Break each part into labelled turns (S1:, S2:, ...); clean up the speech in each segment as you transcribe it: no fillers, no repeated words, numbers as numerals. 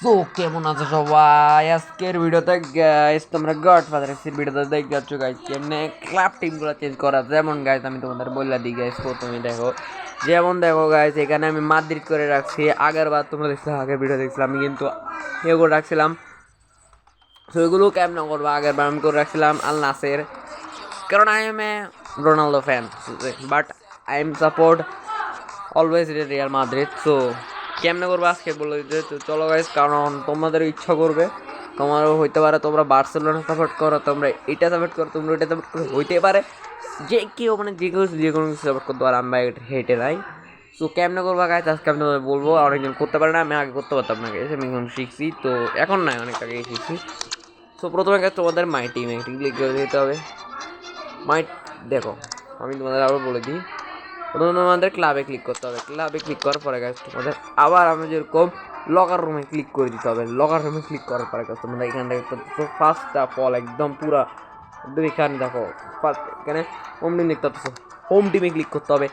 S1: তো কেমন আছো সবাই? আজকের ভিডিওতে গাইস তোমরা গডফাদার এর ভিডিওতে দেখতে পাচ্ছ গাইস কেমনে ক্লাব টিমগুলো চেঞ্জ করা। যেমন গাইস আমি তোমাদের বললা দিই গাইস, প্রথমে দেখো, যেমন দেখো গাইস এখানে আমি মাদ্রিদ করে রাখছি। আগের বার তোমরা দেখছিলাম, আগের ভিডিও দেখছিলাম আমি কিন্তু এগুলো রাখছিলাম। তো এগুলো কেমন করবো, আগের বার আমি করে রাখছিলাম আল নাসের, কারণ I M A Ronaldo fan, but I am support always Real Madrid. So কেমনে করবো আজকে বলে দিতে, তো চলো গাইস, কারণ তোমাদের ইচ্ছা করবে, তোমারও হইতে পারে তোমরা বার্সেলোনা সাপোর্ট করো, তোমরা এটা সাপোর্ট করো, তোমরা এটা সাপোর্ট করো, হইতে পারে যে কেউ মানে যে কোনো কিছু সাপোর্ট করতে পারে, আমরা হেঁটে নাই। সো কেমনে করবো গাইস আজকে আমি তোমাদের বলবো। অনেকজন করতে পারে না, আমি আগে করতে পারতাম না গাইস, আমি এখন শিখছি, তো এখন নাই, অনেক আগে শিখছি। সো প্রথমে গাইস তোমাদের মাই টিম একটি ক্লিক করে দিতে হবে। মাই দেখো আমি তোমাদের আবার বলে দিই, প্রথমে তোমাদের ক্লাবে ক্লিক করতে হবে। ক্লাবে ক্লিক করার পরে গাছ তোমাদের আবার আমি যেরকম লকার রুমে ক্লিক করে দিতে হবে। লকার রুমে ক্লিক করার পরে গাছ তোমরা এখানে দেখতে ফার্স্ট অফ অল একদম পুরা একদম এখানে দেখো ফার্স্ট এখানে হোম টিম দেখতে পাচ্ছ, হোম টিমে ক্লিক করতে হবে।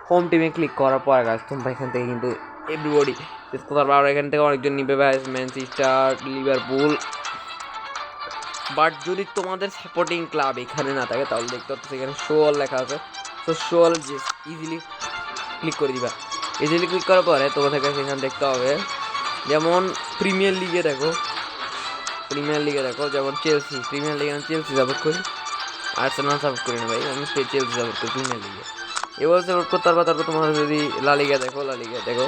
S1: হোম টিমে ক্লিক করার পরে গাছ তোমরা এখান থেকে কিন্তু এভরিবডি দেখতে পারবে। আর এখান থেকে অনেকজন নিবে ভাই, ম্যানচেস্টার, লিভারপুল। বাট যদি তোমাদের সাপোর্টিং ক্লাব এখানে না থাকে তাহলে দেখতে পাচ্ছ এখানে শো অল লেখা আছে। তো শো অল ইজিলি ক্লিক করে দিবা। ইজিলি ক্লিক করার পরে তোমাদের কাছে এখানে দেখতে হবে, যেমন প্রিমিয়ার লিগে দেখো, প্রিমিয়ার লিগে দেখো যেমন চেলসি, প্রিমিয়ার লিগে আমি চেলসি সাপোর্ট করি, আর্সেনাল সাপোর্ট করি না ভাই, আমি চেলসি সাপোর্ট করি প্রিমিয়ার লিগে। এবার সাপোর্ট করতে পারবো। তারপর তোমার যদি লা লিগা দেখো, লা লিগা দেখো,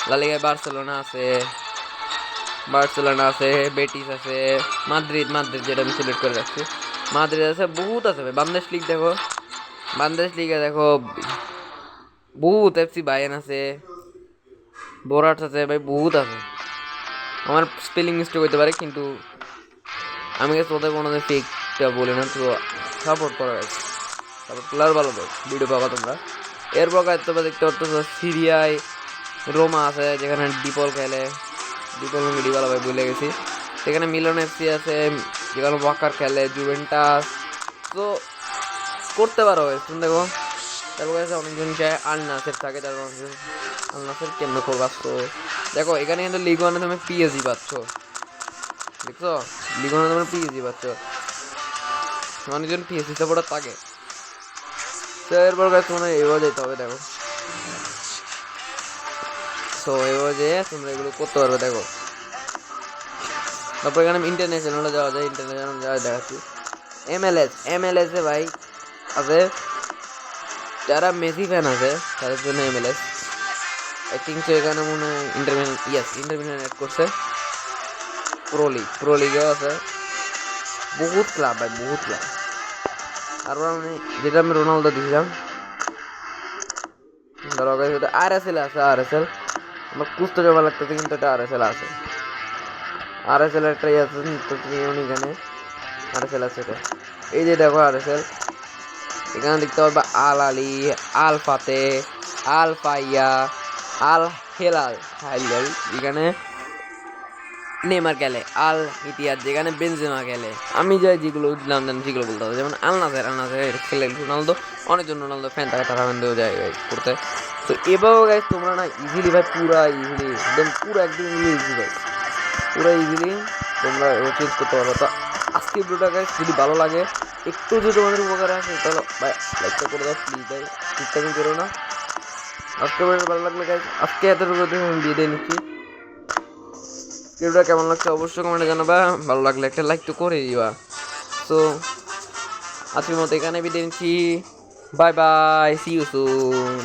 S1: লা লিগায় বার্সেলোনা আছে, বার্সেলোনা আছে, বেটিস আছে, মাদ্রিদ, মাদ্রিদ যেটা আমি সিলেক্ট করে রাখছি, মাদ্রিদ আছে, বহুত আছে ভাই। বাংলাদেশ লিগ দেখো, বাংলাদেশ লিগে দেখো বহুত, এফসি বায়ান আছে, বোরাট আছে ভাই, বহুত আছে। আমার স্পেলিং মিস্টেক হতে পারে, কিন্তু আমি কাছে ওদের কোনো ফেকটা বলি না। তো সাপোর্ট করা গেছে, তারপর প্লেয়ার ভালো দেয় ভিডিও পাবা তোমরা। এরপর কাজ তোমরা দেখতে পাচ্ছ সিরিয়ায় রোমা আছে, যেখানে ডিপল খেলে, ডিপল ডিবালা ভাই ভুলে গেছি। সেখানে মিলন এফসি আছে, যেখানে ওয়াকার খেলে, জুভেন্টাস। তো করতে পারো তুমি দেখো। তারপর কাছে অনেকজন চায় আল নাসের থাকে, তারপর অনেকজন আল নাসের কেমনে করবা। তো দেখো এখানে কিন্তু লিগ ওয়ানে তুমি পিএসজি পাচ্ছ, দেখছো লিগ ওয়ানে তুমি পিএসজি পাচ্ছ, অনেকজন পিএসজি সাপোর্টার থাকে। তো এরপর কাছে তোমার এবার যেতে হবে দেখো। সো এবার যে তোমরা এগুলো করতে পারবে দেখো। তারপর এখানে ইন্টারন্যাশনালে যাওয়া যায়, ইন্টারন্যাশনাল যাওয়া দেখাচ্ছি। এমএলএস, এমএলএস এ ভাই আছে যারা মেসি ফ্যান আছে তাদের জন্য এমএলএস। আই থিঙ্ক তো এখানে মনে হয় ইন্টারমিশন, ইয়েস ইন্টারমিশন অ্যাড করছে। প্রো লিগ, প্রো লিগেও আছে, বহুত ক্লাব ভাই, বহুত ক্লাব। তারপর আমি যেটা আমি রোনালদো দিয়েছিলাম, ধরো আর এস এল আছে, আর এস এল আমার কুস্তো জমা লাগতেছে, কিন্তু এটা আর এস এল আছে, আর এস এল একটাই আছে। তো এখানে আর এস এল আছে, এটা এই যে দেখো আর এস এল। এখানে দেখতে পারবে আল আলী, আল ফাতে, আল ফাইয়া, আল হেলাল হাইলাল, এখানে নেইমার খেলে, আল ইতিহাদ যেখানে বেনজেমা খেলে। আমি যেগুলো দিলাম সেগুলো বলতে হবে, যেমন আল নাসের, আল নাসের খেলে রোনালদো, অনেকজন রোনালদো ফ্যান থাকে, তারা ফ্যানদেও যায় করতে। তো এবারও গাইজ তোমরা না ইজিলি ভাই, পুরা ইজিলি একদম, পুরো একদম ইজি ভাই, পুরো ইজিলি তোমরা চেঞ্জ করতে পারো। তো আজকে ভিডিওটা গাইজ যদি ভালো লাগে, একটু যদি তোমাদের উপকারে আসে তাহলে ভাই লাইকটা করে দাও প্লিজ ভাই, ঠিকঠাকই করো না। আজকে ভিডিও ভালো লাগলে গাইজ আজকে এতটুকু আমি বিদায় নিচ্ছি। ভিডিওটা কেমন লাগছে অবশ্যই কমেন্টে জানাবা, ভালো লাগলে একটা লাইক তো করে দিবা। তো আজকের মতো এখানে বিদায় নিচ্ছি, bye bye, see you soon.